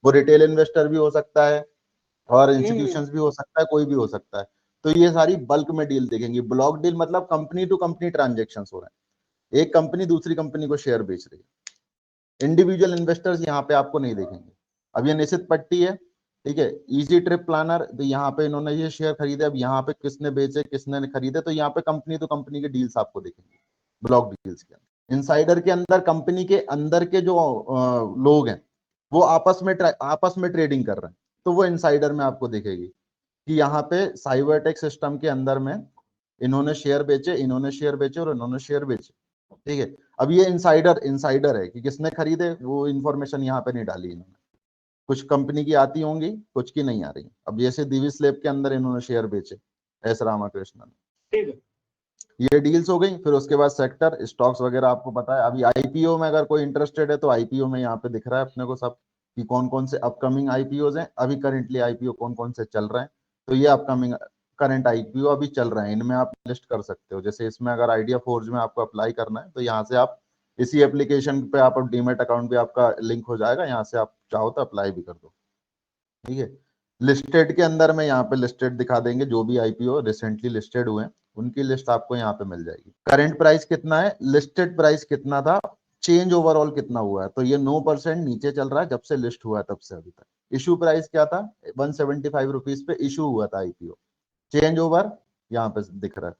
वो रिटेल इन्वेस्टर भी हो सकता है और इंस्टीट्यूशंस भी हो सकता है, कोई भी हो सकता है। तो ये सारी बल्क में डील देखेंगे। ब्लॉक डील मतलब कंपनी टू कंपनी ट्रांजेक्शन हो रहे हैं, एक कंपनी दूसरी कंपनी को शेयर बेच रही है। इंडिविजुअल इन्वेस्टर्स यहाँ पे आपको नहीं देखेंगे। अब ये निश्चित पट्टी है, ठीक है। इजी ट्रिप प्लानर, तो यहाँ पे इन्होंने ये शेयर खरीदे, अब यहाँ पे किसने बेचे किसने खरीदे, तो यहाँ पे कंपनी टू कंपनी के डील्स आपको देखेंगे ब्लॉक डील्स के अंदर। इनसाइडर के अंदर कंपनी के अंदर के जो लोग हैं वो आपस में ट्रेडिंग कर रहे हैं, तो वो इनसाइडर में आपको दिखेगी कि यहाँ पे साइबरटेक सिस्टम के अंदर में इन्होंने शेयर बेचे, इन्होंने शेयर बेचे और इन्होंने शेयर बेचे, ठीक है। अब ये इनसाइडर इनसाइडर है कि किसने खरीदे, वो इंफॉर्मेशन यहाँ पे नहीं डाली इन्होंने। कुछ कंपनी की आती होंगी, कुछ की नहीं आ रही। अब जैसे दिविस लैब के अंदर इन्होंने शेयर बेचे एस रामाकृष्णन, ठीक है। ये डील्स हो गई। फिर उसके बाद सेक्टर स्टॉक्स वगैरह आपको पता है। अभी आईपीओ में अगर कोई इंटरेस्टेड है तो आईपीओ में यहाँ पे दिख रहा है अपने को सब कि कौन कौन से अपकमिंग आईपीओ हैं, अभी करेंटली आईपीओ कौन कौन से चल रहे हैं। तो ये अपकमिंग करंट आईपीओ अभी चल रहे हैं, इनमें आप लिस्ट कर सकते हो। जैसे इसमें अगर आइडिया फोर्ज में आपको अप्लाई करना है तो यहाँ से आप इसी एप्लीकेशन पे आप डीमेट अकाउंट भी आपका लिंक हो जाएगा, यहाँ से आप चाहो तो अप्लाई भी कर दो, ठीक है। लिस्टेड के अंदर में यहाँ पे लिस्टेड दिखा देंगे, जो भी आईपीओ रिसेंटली लिस्टेड हुए हैं उनकी लिस्ट आपको यहाँ पे मिल जाएगी। करंट प्राइस कितना है, लिस्टेड प्राइस कितना था, चेंज ओवरऑल कितना हुआ है, तो ये 9% नीचे चल रहा है जब से लिस्ट हुआ है तब से अभी तक। इशू प्राइस क्या था, 175 रुपीज पे इशू हुआ था आईपीओ। चेंज ओवर यहाँ पे दिख रहा है।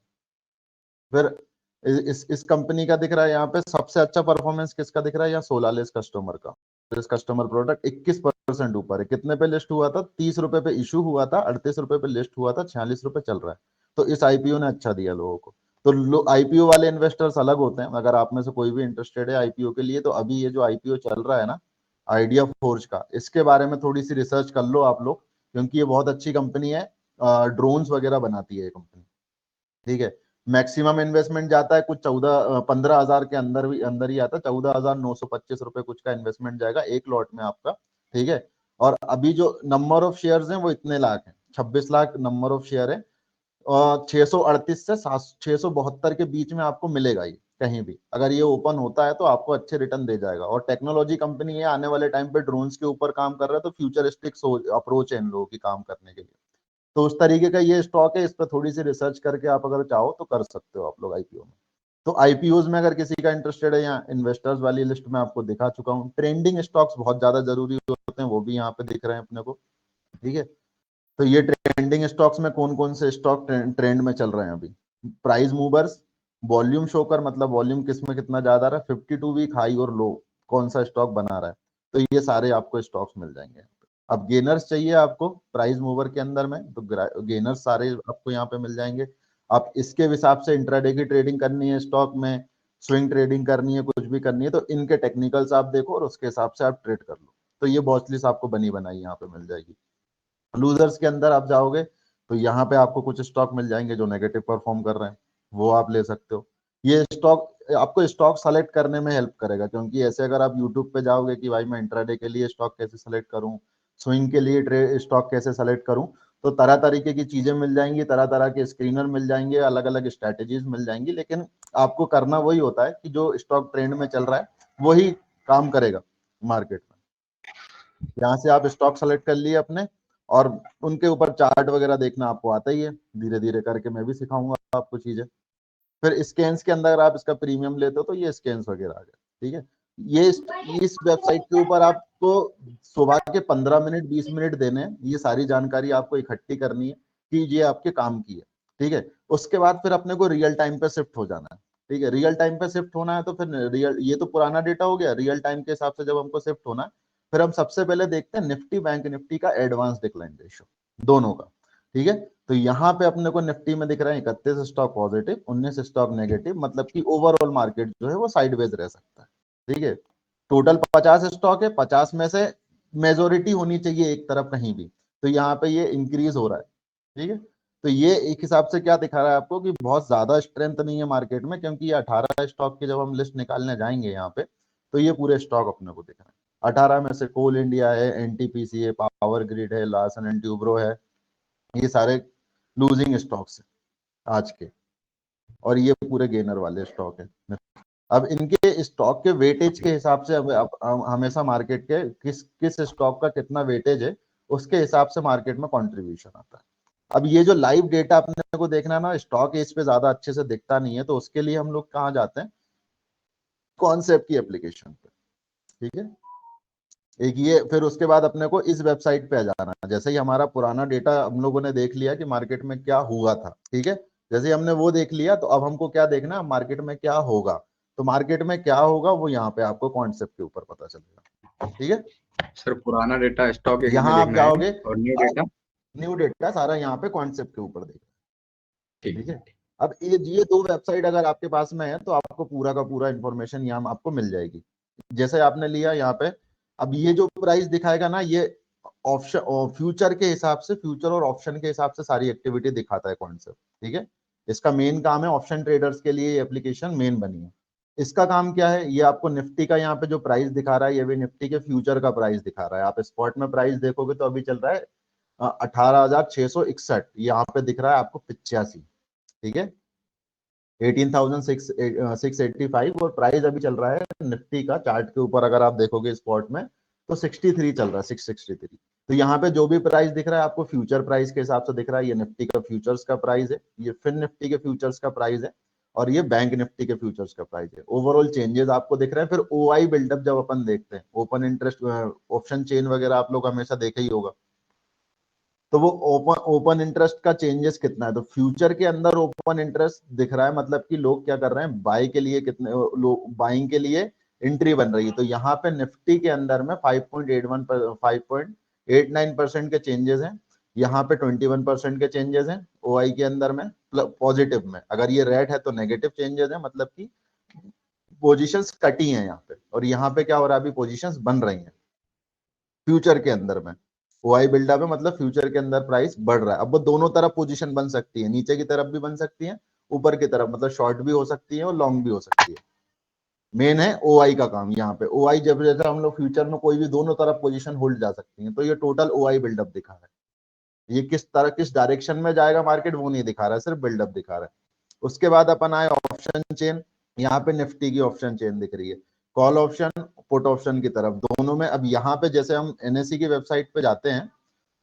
फिर इस कंपनी का दिख रहा है यहाँ पे सबसे अच्छा परफॉर्मेंस किसका दिख रहा है, या सोलालिस कस्टमर का। कस्टमर प्रोडक्ट 21% ऊपर है। कितने पे लिस्ट हुआ था, 30 रुपए पे इशू हुआ था, 38 रुपए पे लिस्ट हुआ था, 46 रुपए चल रहा है। तो इस आईपीओ ने अच्छा दिया लोगों को। तो आईपीओ वाले इन्वेस्टर्स अलग होते हैं। अगर आप में से कोई भी इंटरेस्टेड है आईपीओ के लिए, तो अभी ये जो आईपीओ चल रहा है ना आइडिया फोर्ज का, इसके बारे में थोड़ी सी रिसर्च कर लो आप लोग, क्योंकि ये बहुत अच्छी कंपनी है। ड्रोन्स वगैरह बनाती है ये कंपनी, ठीक है। मैक्सिमम इन्वेस्टमेंट जाता है कुछ 15,000 के अंदर ही आता है। 14,925 रुपए कुछ का इन्वेस्टमेंट जाएगा एक लॉट में आपका, ठीक है। और अभी जो नंबर ऑफ शेयर्स हैं वो इतने लाख हैं, 26 लाख नंबर ऑफ शेयर है। 638 से 672 के बीच में आपको मिलेगा ये कहीं भी। अगर ये ओपन होता है तो आपको अच्छे रिटर्न दे जाएगा। और टेक्नोलॉजी कंपनी है, आने वाले टाइम पे ड्रोन्स के ऊपर काम कर रहा है, तो फ्यूचरिस्टिक अप्रोच है इन लोगों की काम करने के लिए। तो उस तरीके का ये स्टॉक है, इस पर थोड़ी सी रिसर्च करके आप अगर चाहो तो कर सकते हो आप लोग आईपीओ में। तो आईपीओ में अगर किसी का इंटरेस्टेड है, यहाँ इन्वेस्टर्स वाली लिस्ट में आपको दिखा चुका हूँ। ट्रेंडिंग स्टॉक्स बहुत ज्यादा जरूरी होते हैं, वो भी यहाँ पे दिख रहे हैं अपने को, ठीक है। तो ये ट्रेंडिंग स्टॉक्स में कौन कौन से स्टॉक ट्रेंड में चल रहे हैं अभी। प्राइस मूवर्स, वॉल्यूम शोकर मतलब वॉल्यूम किसमें कितना ज्यादा रहा है, 52 वीक हाई और लो कौन सा स्टॉक बना रहा है, तो ये सारे आपको स्टॉक्स मिल जाएंगे। अब गेनर्स चाहिए आपको प्राइस मूवर के अंदर में, तो गेनर्स सारे आपको यहाँ पे मिल जाएंगे। आप इसके हिसाब से इंट्राडे की ट्रेडिंग करनी है स्टॉक में, स्विंग ट्रेडिंग करनी है, कुछ भी करनी है, तो इनके टेक्निकल्स आप देखो और उसके हिसाब से आप ट्रेड कर लो। तो ये वॉच लिस्ट आपको बनी बनाई यहाँ पे मिल जाएगी। लूजर्स के अंदर आप जाओगे तो यहाँ पे आपको कुछ स्टॉक मिल जाएंगे जो नेगेटिव परफॉर्म कर रहे हैं, वो आप ले सकते हो। ये स्टॉक आपको स्टॉक सेलेक्ट करने में हेल्प करेगा, क्योंकि ऐसे अगर आप यूट्यूब पे जाओगे कि भाई मैं इंट्राडे के लिए स्टॉक कैसे सेलेक्ट करूं, स्विंग के लिए स्टॉक कैसे सेलेक्ट करूं, तो तरह तरीके की चीजें मिल जाएंगी, तरह तरह के स्क्रीनर मिल जाएंगे, अलग अलग स्ट्रैटेजीज मिल जाएंगी। लेकिन आपको करना वही होता है कि जो स्टॉक ट्रेंड में चल रहा है वही काम करेगा मार्केट में। यहाँ से आप स्टॉक सेलेक्ट कर लिए अपने, और उनके ऊपर चार्ट वगैरह देखना आपको आता ही है, धीरे धीरे करके मैं भी सिखाऊंगा आपको चीजें। फिर स्कैन्स के अंदर आप इसका प्रीमियम लेते हो तो ये स्कैन्स वगैरह आ गए, ठीक है। ये इस वेबसाइट के ऊपर आपको सुबह के 15 मिनट 20 मिनट देने हैं, ये सारी जानकारी आपको इकट्ठी करनी है कि ये आपके काम की है, ठीक है। उसके बाद फिर अपने को रियल टाइम पे शिफ्ट हो जाना है, ठीक है। रियल टाइम पे शिफ्ट होना है तो फिर ये तो पुराना डेटा हो गया, रियल टाइम के हिसाब से जब हमको शिफ्ट होना है, फिर हम सबसे पहले देखते हैं निफ्टी बैंक निफ्टी का एडवांस डिक्लाइन रेशियो दोनों का, ठीक है। तो यहाँ पे अपने को निफ्टी में दिख रहा है 31 स्टॉक पॉजिटिव, 19 स्टॉक नेगेटिव, मतलब कि ओवरऑल मार्केट जो है वो साइडवेज रह सकता है, ठीक है। टोटल 50 स्टॉक है, 50 में से मेजोरिटी होनी चाहिए एक तरफ कहीं भी, तो यहाँ पे ये इंक्रीज हो रहा है, ठीक है। तो ये एक हिसाब से क्या दिखा रहा है आपको कि बहुत ज्यादा स्ट्रेंथ नहीं है मार्केट में, क्योंकि ये 18 स्टॉक की जब हम लिस्ट निकालने जाएंगे यहाँ पे तो ये पूरे स्टॉक अपने को दिख रहे हैं। 18 में से कोल इंडिया है, एनटीपीसी है, पावर ग्रिड है, लार्सन एंड ट्यूब्रो है, ये सारे लूजिंग स्टॉक्स है आज के, और ये पूरे गेनर वाले स्टॉक है। अब इनके स्टॉक के वेटेज के हिसाब से अब हमेशा मार्केट के किस किस स्टॉक का कितना वेटेज है उसके हिसाब से मार्केट में कंट्रीब्यूशन आता है। अब ये जो लाइव डेटा अपने को देखना है ना, स्टॉक एज पे ज्यादा अच्छे से दिखता नहीं है, तो उसके लिए हम लोग कहाँ जाते हैं, कॉन्सेप्ट की एप्लीकेशन पे। ठीक है, एक ये, फिर उसके बाद अपने को इस वेबसाइट पे आ जाना है। जैसे ही हमारा पुराना डेटा हम लोगों ने देख लिया कि मार्केट में क्या हुआ था, ठीक है, जैसे ही हमने वो देख लिया तो अब हमको क्या देखना है, मार्केट में क्या होगा। तो मार्केट में क्या होगा वो यहाँ पे आपको कॉन्सेप्ट के ऊपर पता चलेगा। ठीक है, सर पुराना डेटा स्टॉक में यहाँ आप देखना है जाओगे, और न्यू डेटा सारा यहाँ पे कॉन्सेप्ट के ऊपर देखना। ठीक ठीक है। है, अब ये दो वेबसाइट अगर आपके पास में है तो आपको पूरा का पूरा इंफॉर्मेशन यहाँ आपको मिल जाएगी। जैसे आपने लिया यहाँ पे, अब ये जो प्राइस दिखाएगा ना, ये ऑप्शन फ्यूचर के हिसाब से, फ्यूचर और ऑप्शन के हिसाब से सारी एक्टिविटी दिखाता है कॉन्सेप्ट। ठीक है, इसका मेन काम है, ऑप्शन ट्रेडर्स के लिए ये एप्लीकेशन मेन बनी है। इसका काम क्या है, ये आपको निफ्टी का यहाँ पे जो प्राइस दिखा रहा है, ये भी निफ्टी के फ्यूचर का प्राइस दिखा रहा है। आप स्पॉट में प्राइस देखोगे तो अभी चल रहा है 18,661, यहाँ पे दिख रहा है आपको 85। ठीक है, 18,685, और प्राइस अभी चल रहा है निफ्टी का चार्ट के ऊपर अगर आप देखोगे स्पॉट में तो 63 चल रहा है, 663। तो यहाँ पे जो भी प्राइस दिख रहा है आपको फ्यूचर प्राइस के हिसाब से दिख रहा है। ये निफ्टी का फ्यूचर्स का प्राइस है, ये फिन निफ्टी के फ्यूचर्स का प्राइस है, और ये बैंक निफ्टी के फ्यूचर्स का प्राइस है। ओवरऑल चेंजेस आपको दिख रहे हैं। फिर ओआई बिल्डअप जब अपन देखते हैं, ओपन इंटरेस्ट ऑप्शन चेन वगैरह आप लोग हमेशा देखे ही होगा, तो वो ओपन इंटरेस्ट का चेंजेस कितना है। तो फ्यूचर के अंदर ओपन इंटरेस्ट दिख रहा है, मतलब कि लोग क्या कर रहे हैं, बाई के लिए कितने लोग बाइंग के लिए एंट्री बन रही है। तो यहाँ पे निफ्टी के अंदर में 5.89% के चेंजेस हैं, यहाँ पे 21% के चेंजेस हैं ओआई के अंदर में पॉजिटिव में। अगर ये रेड है तो नेगेटिव चेंजेस है, मतलब कि पोजीशंस कटी हैं यहाँ पे, और यहाँ पे क्या हो रहा है, अभी पोजीशंस बन रही हैं फ्यूचर के अंदर में। ओआई बिल्डअप है, मतलब फ्यूचर के अंदर प्राइस बढ़ रहा है। अब वो दोनों तरफ पोजीशन बन सकती है, नीचे की तरफ भी बन सकती है, ऊपर की तरफ, मतलब शॉर्ट भी हो सकती है और लॉन्ग भी हो सकती है। मेन है ओआई का काम यहाँ पे। ओआई जब जैसे हम लोग फ्यूचर में कोई भी दोनों तरफ पोजीशन होल्ड जा सकती है, तो ये टोटल ओआई बिल्डअप दिखा रहा है। ये किस तरह किस डायरेक्शन में जाएगा मार्केट वो नहीं दिखा रहा है, सिर्फ बिल्डअप दिखा रहा है। उसके बाद अपन आए ऑप्शन चेन, यहाँ पे निफ्टी की ऑप्शन चेन दिख रही है, कॉल ऑप्शन पुट ऑप्शन की तरफ दोनों में। अब यहाँ पे जैसे हम एनएससी की वेबसाइट पे जाते हैं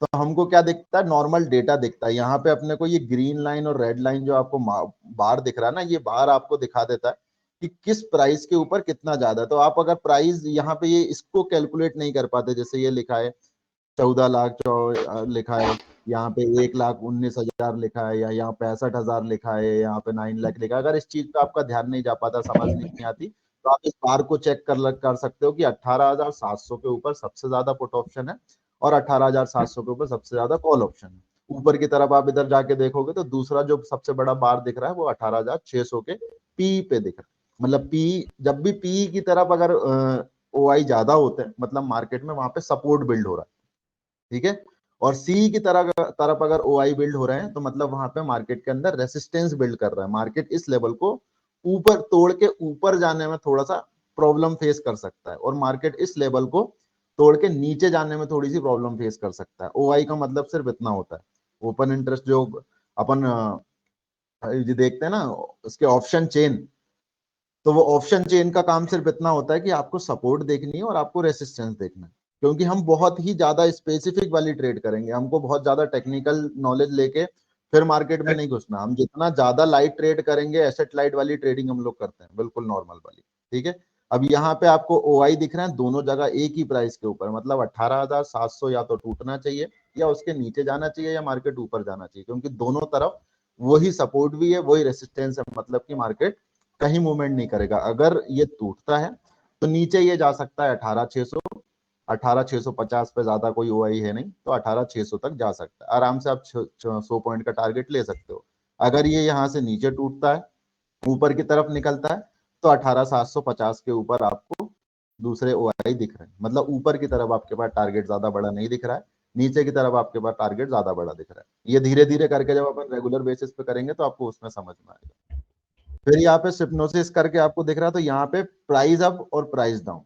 तो हमको क्या दिखता है, नॉर्मल डेटा दिखता है। यहाँ पे अपने को ये ग्रीन लाइन और रेड लाइन जो आपको बार दिख रहा है ना, ये बार आपको दिखा देता है कि किस प्राइस के ऊपर कितना ज्यादा है। तो आप अगर प्राइस यहाँ पे ये इसको कैलकुलेट नहीं कर पाते, जैसे ये लिखा है 14 लाख लिखा है, यहाँ पे 1,19,000 लिखा है, या यहाँ 65,000 लिखा है, यहाँ पे 9 लाख लिखा है, अगर इस चीज पे आपका ध्यान नहीं जा पाता, समझ नहीं आती, तो आप इस बार को चेक कर सकते हो कि 18,700 के ऊपर सबसे ज्यादा पुट ऑप्शन है और 18,700 के ऊपर सबसे ज्यादा कॉल ऑप्शन है। ऊपर की तरफ आप इधर जाके देखोगे तो दूसरा जो सबसे बड़ा बार दिख रहा है वो 18,600 के पी पे दिख रहा है। मतलब पी, जब भी पी की तरफ अगर ओआई ज्यादा होते हैं, मतलब मार्केट में वहां पे सपोर्ट बिल्ड हो रहा है। ठीक है, और सी की तरफ अगर ओआई बिल्ड हो रहे हैं तो मतलब वहां पे मार्केट के अंदर रेसिस्टेंस बिल्ड कर रहा है। मार्केट इस लेवल को ऊपर तोड़ के ऊपर जाने में थोड़ा सा प्रॉब्लम फेस कर सकता है, और मार्केट इस लेवल को तोड़ के नीचे जाने में थोड़ी सी प्रॉब्लम फेस कर सकता है। ओआई का मतलब सिर्फ इतना होता है। ओपन इंटरेस्ट जो अपन ये देखते हैं ना उसके ऑप्शन चेन, तो वो ऑप्शन चेन का काम सिर्फ इतना होता है कि आपको सपोर्ट देखनी है और आपको रेसिस्टेंस देखना है। क्योंकि हम बहुत ही ज्यादा स्पेसिफिक वाली ट्रेड करेंगे, हमको बहुत ज्यादा टेक्निकल नॉलेज लेके फिर मार्केट में नहीं घुसना। हम जितना ज्यादा लाइट ट्रेड करेंगे, एसेट लाइट वाली ट्रेडिंग हम लोग करते हैं, बिल्कुल नॉर्मल वाली। ठीक है, अब यहाँ पे आपको ओआई दिख रहे हैं दोनों जगह एक ही प्राइस के ऊपर, मतलब 18,700 या तो टूटना चाहिए या उसके नीचे जाना चाहिए या मार्केट ऊपर जाना चाहिए, क्योंकि दोनों तरफ वही सपोर्ट भी है वही रेसिस्टेंस है, मतलब कि मार्केट कहीं मूवमेंट नहीं करेगा। अगर ये टूटता है तो नीचे ये जा सकता है 18,600, 18,650 पे ज्यादा कोई ओआई है नहीं, तो 18,600 तक जा सकता है आराम से। आप 100 पॉइंट का टारगेट ले सकते हो। अगर ये यहाँ से नीचे टूटता है, ऊपर की तरफ निकलता है, तो 18,750 के ऊपर आपको दूसरे ओआई दिख रहे हैं। मतलब ऊपर की तरफ आपके पास टारगेट ज्यादा बड़ा नहीं दिख रहा है, नीचे की तरफ आपके पास टारगेट ज्यादा बड़ा दिख रहा है। ये धीरे धीरे करके जब अपन रेगुलर बेसिस पे करेंगे तो आपको उसमें समझ में आएगा। फिर यहाँ पे सिप्नोसिस करके आपको दिख रहा है, तो यहाँ पे प्राइस अप और प्राइस डाउन,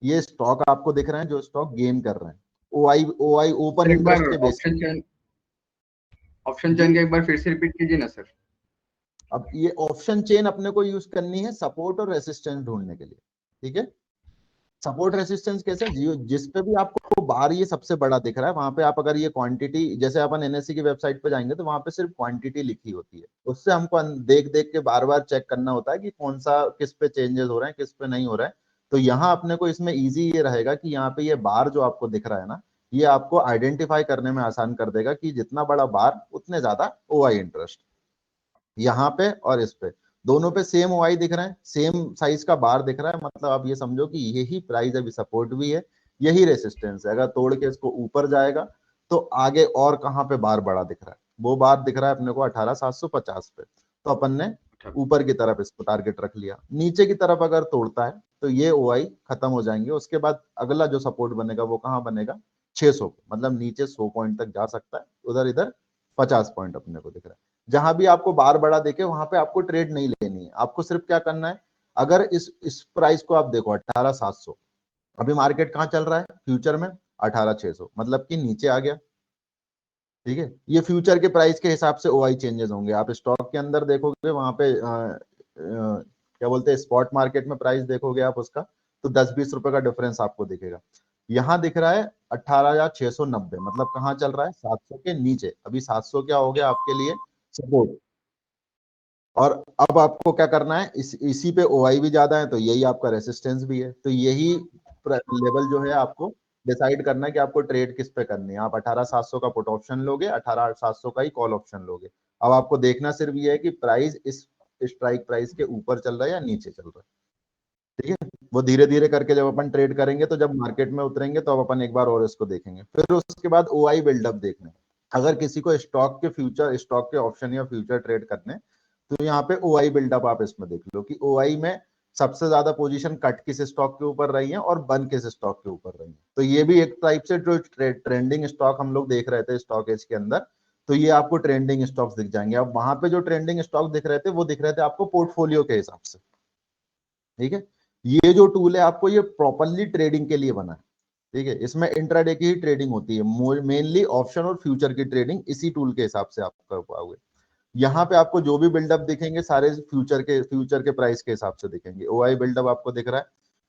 ये स्टॉक आपको दिख रहे हैं जो स्टॉक गेन कर रहे हैं ओआई ओपन एक बार इंटरेस्ट के बेसिस। ऑप्शन चेन का एक बार फिर से रिपीट कीजिए ना सर। अब ये ऑप्शन चेन अपने को यूज करनी है सपोर्ट और रेसिस्टेंस ढूंढने के लिए, ठीक है। सपोर्ट रेसिस्टेंस कैसे, जिस पे भी आपको बार ये सबसे बड़ा दिख रहा है वहां पे आप अगर ये क्वांटिटी, जैसे अपन एनएससी की वेबसाइट पे जाएंगे तो वहां पे सिर्फ क्वांटिटी लिखी होती है, उससे हमको देख देख के बार बार चेक करना होता है कि कौन सा किस पे चेंजेस हो रहे हैं किस पे नहीं हो रहा है। तो यहाँ अपने को इसमें इजी ये रहेगा कि यहाँ पे ये बार जो आपको दिख रहा है ना, ये आपको आइडेंटिफाई करने में आसान कर देगा कि जितना बड़ा बार उतने ज्यादा ओआई इंटरेस्ट। यहाँ पे और इस पे दोनों पे सेम ओआई दिख रहा है, सेम साइज का बार दिख रहा है, मतलब आप ये समझो कि यही प्राइस अभी सपोर्ट भी है, यही रेसिस्टेंस है। अगर तोड़ के इसको ऊपर जाएगा तो आगे और कहाँ पे बार बड़ा दिख रहा है, वो बार दिख रहा है अपने को 18,750 पे, तो अपन ने ऊपर की तरफ इसको टारगेट रख लिया। नीचे की तरफ अगर तोड़ता है तो ये ओआई खत्म हो जाएंगे, उसके बाद अगला जो सपोर्ट बनेगा वो कहाँ बनेगा, 600, मतलब नीचे 100 पॉइंट तक जा सकता है, उधर इधर 50 पॉइंट अपने को दिख रहा है। जहां भी आपको बार बड़ा देखे वहां पे आपको ट्रेड नहीं लेनी है, आपको सिर्फ क्या करना है, अगर इस प्राइस को आप देखो 18,700, अभी मार्केट कहाँ चल रहा है फ्यूचर में 18,600, मतलब कि नीचे आ गया, ठीक है। ये फ्यूचर के प्राइस के हिसाब से ओआई चेंजेस होंगे। आप स्टॉक के अंदर देखोगे वहां पे क्या बोलते हैं, स्पॉट मार्केट में प्राइस देखोगे आप उसका, तो 10-20 रुपए का डिफरेंस आपको दिखेगा। यहाँ दिख रहा है 18,690, मतलब कहाँ चल रहा है 700 के नीचे। अभी 700 क्या हो गया आपके लिए सपोर्ट, और अब आपको क्या करना है, इसी पे ओआई भी ज्यादा है तो यही आपका रेसिस्टेंस भी है, तो यही लेवल जो है आपको डिसाइड करना है कि आपको ट्रेड किस पे करनी है। आप 18,700 का पुट ऑप्शन लोगे, 18,700 का ही कॉल ऑप्शन लोगे। अब आपको देखना सिर्फ ये है कि प्राइस इस स्ट्राइक प्राइस के ऊपर चल रहा है या नीचे चल रहा है, ठीक है। वो धीरे धीरे करके जब अपन ट्रेड करेंगे तो जब मार्केट में उतरेंगे तो अब अपन एक बार और इसको देखेंगे। फिर उसके बाद ओआई बिल्डअप देखने, अगर किसी को स्टॉक के फ्यूचर, स्टॉक के ऑप्शन या फ्यूचर ट्रेड करने, तो यहाँ पे ओआई बिल्डअप आप इसमें देख लो कि ओआई में सबसे ज्यादा पोजीशन कट किस स्टॉक के ऊपर रही है और बन किस स्टॉक के ऊपर रही है। तो ये भी एक टाइप से जो ट्रेंडिंग स्टॉक हम लोग देख रहे थे स्टॉक एज के अंदर, तो ये आपको ट्रेंडिंग स्टॉक्स दिख जाएंगे। अब वहां पे जो ट्रेंडिंग स्टॉक दिख रहे थे वो दिख रहे थे आपको पोर्टफोलियो के हिसाब से, ठीक है। ये जो टूल है आपको ये प्रॉपरली ट्रेडिंग के लिए बना है, ठीक है। इसमें इंट्राडे की ही ट्रेडिंग होती है, मेनली ऑप्शन और फ्यूचर की ट्रेडिंग इसी टूल के हिसाब से आप कर पाओगे। यहाँ पे आपको जो भी बिल्डअप दिखेंगे सारे फ्यूचर के प्राइस के हिसाब से दिखेंगे। ओआई बिल्डअप आपको दिख रहा है,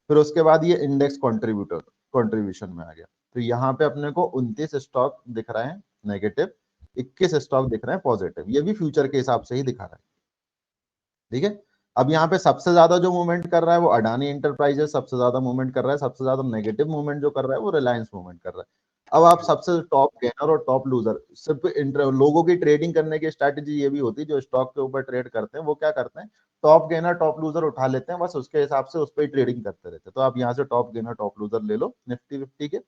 फिर उसके बाद ये इंडेक्स कंट्रीब्यूशन में आ गया, तो यहाँ पे अपने को 29 स्टॉक दिख रहे हैं नेगेटिव, 21 स्टॉक दिख रहे हैं पॉजिटिव, ये भी फ्यूचर के हिसाब से ही दिखा रहा है, ठीक है। अब यहाँ पे सबसे ज्यादा जो मूवमेंट कर रहा है वो अडानी इंटरप्राइजेस सबसे ज्यादा मूवमेंट कर रहा है, सबसे ज्यादा नेगेटिव मूवमेंट जो कर रहा है वो रिलायंस मूवमेंट कर रहा है। अब आप सबसे टॉप गेनर और टॉप लूजर, सिर्फ लोगों की ट्रेडिंग करने की स्ट्रैटेजी ये भी होती है, जो स्टॉक के ऊपर ट्रेड करते हैं वो क्या करते हैं, टॉप गेनर टॉप लूजर उठा लेते हैं, बस उसके हिसाब से उस पर ही ट्रेडिंग करते रहते हैं। तो आप यहाँ से टॉप गेनर टॉप लूजर ले लो निफ्टी फिफ्टी के,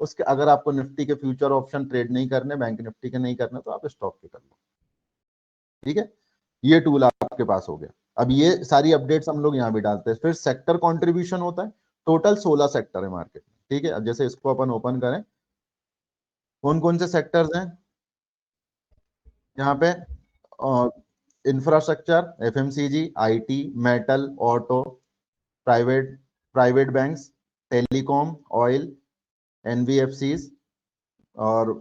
उसके अगर आपको निफ्टी के फ्यूचर ऑप्शन ट्रेड नहीं करने, बैंक निफ्टी के नहीं करने, तो आप स्टॉक के कर लो, ठीक है। ये टूल आपके पास हो गया। अब ये सारी अपडेट्स हम लोग यहाँ भी डालते हैं। फिर सेक्टर कंट्रीब्यूशन होता है, टोटल 16 सेक्टर है मार्केट में, ठीक है। अब जैसे इसको अपन ओपन करें, कौन कौन से सेक्टर्स हैं यहाँ पे, infrastructure, FMCG, IT, metal, auto, private private banks, telecom, oil, NBFCs, और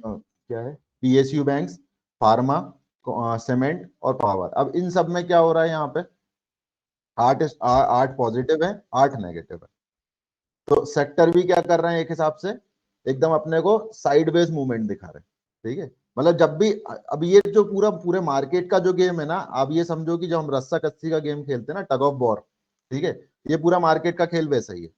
क्या है, पीएसयू बैंक्स, फार्मा, सीमेंट और पावर। अब इन सब में क्या हो रहा है, यहाँ पे 8 पॉजिटिव है 8 नेगेटिव है, तो सेक्टर भी क्या कर रहे हैं एक हिसाब से एकदम अपने को साइडवेज मूवमेंट दिखा रहे हैं, ठीक है। मतलब जब भी, अब ये जो पूरे मार्केट का जो गेम है ना, आप ये समझो कि जब हम रस्सा कस्सी का गेम खेलते हैं ना, टग ऑफ वॉर, ठीक है, ये पूरा मार्केट का खेल वैसा ही है।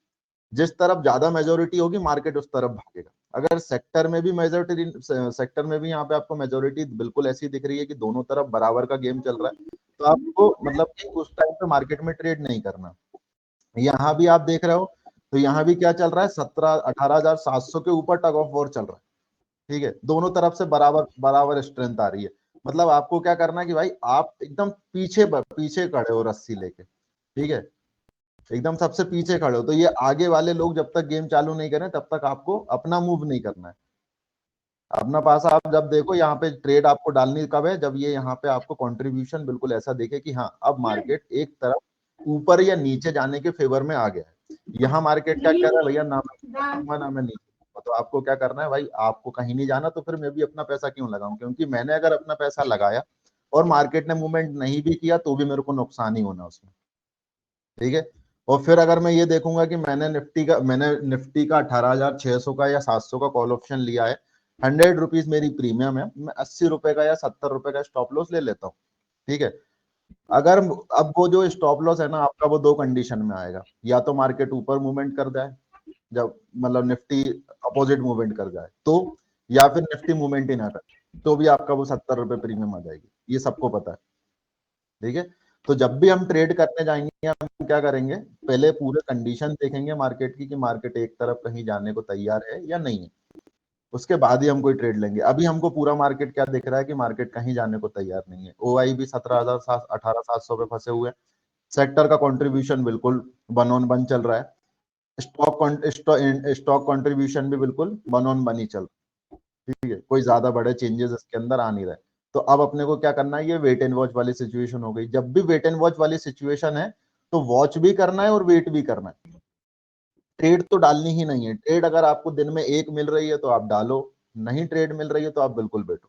जिस तरफ ज्यादा मेजोरिटी होगी मार्केट उस तरफ भागेगा। अगर सेक्टर में भी यहाँ पे आपको मेजोरिटी बिल्कुल ऐसी दिख रही है कि दोनों तरफ बराबर का गेम चल रहा है, तो आपको मतलब कि उस टाइम पे मार्केट में ट्रेड नहीं करना। यहाँ भी आप देख रहे हो, तो यहाँ भी क्या चल रहा है, 18,700 के ऊपर टग ऑफ वॉर चल रहा है, ठीक है। दोनों तरफ से बराबर बराबर स्ट्रेंथ आ रही है। मतलब आपको क्या करना है कि भाई आप एकदम पीछे खड़े हो रस्सी लेके, ठीक है। एकदम सबसे पीछे खड़े हो, तो ये आगे वाले लोग जब तक गेम चालू नहीं करें तब तक आपको अपना मूव नहीं करना है। अपना पास आप जब देखो यहाँ पे ट्रेड आपको डालनी कब है, जब ये यहाँ पे आपको कंट्रीब्यूशन बिल्कुल ऐसा देखे कि हाँ अब मार्केट एक तरफ ऊपर या नीचे जाने के फेवर में आ गया है। यहाँ मार्केट क्या कह रहा है भैया, ना मैं नीचे, तो आपको क्या करना है भाई, आपको कहीं नहीं जाना, तो फिर मैं भी अपना पैसा क्यों लगाऊं, क्योंकि मैंने अगर अपना पैसा लगाया और मार्केट ने मूवमेंट नहीं भी किया तो भी मेरे को नुकसान ही होना उसमें, ठीक है। और फिर अगर मैं ये देखूंगा कि मैंने निफ्टी का 18,600 का या 700 का कॉल ऑप्शन लिया है, 100 रुपीज मेरी प्रीमियम है, मैं 80 रुपए का या 70 रुपए का स्टॉप लॉस ले लेता हूँ, ठीक है। अगर अब वो जो स्टॉप लॉस है ना आपका, वो दो कंडीशन में आएगा, या तो मार्केट ऊपर मूवमेंट कर जाए, जब मतलब निफ्टी अपोजिट मूवमेंट कर जाए तो, या फिर निफ्टी मूवमेंट ही ना करे तो भी आपका वो 70 रुपए प्रीमियम आ जाएगी, ये सबको पता है, ठीक है। तो जब भी हम ट्रेड करने जाएंगे हम क्या करेंगे, पहले पूरे कंडीशन देखेंगे मार्केट की कि मार्केट एक तरफ कहीं जाने को तैयार है या नहीं है, उसके बाद ही हम कोई ट्रेड लेंगे। अभी हमको पूरा मार्केट क्या दिख रहा है कि मार्केट कहीं जाने को तैयार नहीं है, ओआई भी 18,700 पे फंसे हुए हैं, सेक्टर का कंट्रीब्यूशन बिल्कुल वन ऑन वन चल रहा है, स्टॉक कंट्रीब्यूशन भी बिल्कुल वन ऑन वन ही चल रहा है, ठीक है, कोई ज्यादा बड़े चेंजेस इसके अंदर आ नहीं रहे। तो अब अपने को क्या करना है, ये वेट एंड वॉच वाली सिचुएशन हो गई। जब भी वेट एंड वॉच वाली सिचुएशन है तो वॉच भी करना है और वेट भी करना है, ट्रेड तो डालनी ही नहीं है। ट्रेड अगर आपको दिन में एक मिल रही है तो आप डालो, नहीं ट्रेड मिल रही है तो आप बिल्कुल बैठो,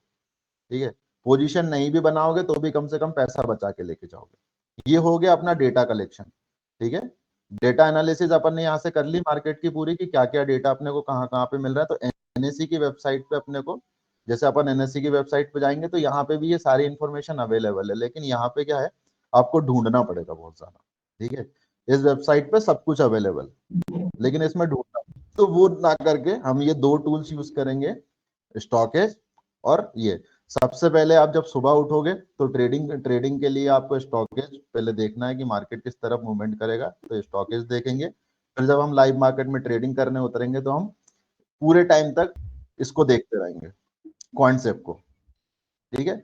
ठीक है। पोजीशन नहीं भी बनाओगे तो भी कम से कम पैसा बचा के लेके जाओगे। ये हो गया अपना डेटा कलेक्शन, ठीक है। डेटा एनालिसिस अपन ने यहाँ से कर ली मार्केट की पूरी, की क्या क्या डेटा अपने को कहाँ कहाँ पे मिल रहा है। तो एनएससी की वेबसाइट पे अपने को, जैसे अपन एनएससी की वेबसाइट पे जाएंगे तो यहाँ पे भी ये सारी इंफॉर्मेशन अवेलेबल है, लेकिन यहाँ पे क्या है, आपको ढूंढना पड़ेगा बहुत ज्यादा, ठीक है। इस वेबसाइट पे सब कुछ अवेलेबल, लेकिन इसमें ढूंढना, तो वो ना करके हम ये दो टूल्स यूज करेंगे, स्टॉकेज और ये। सबसे पहले आप जब सुबह उठोगे तो ट्रेडिंग के लिए आपको स्टॉकेज पहले देखना है कि मार्केट किस तरफ मूवमेंट करेगा, तो स्टॉकेज देखेंगे। फिर जब हम लाइव मार्केट में ट्रेडिंग करने उतरेंगे तो हम पूरे टाइम तक इसको देखते रहेंगे, कॉइनसेप को, ठीक है।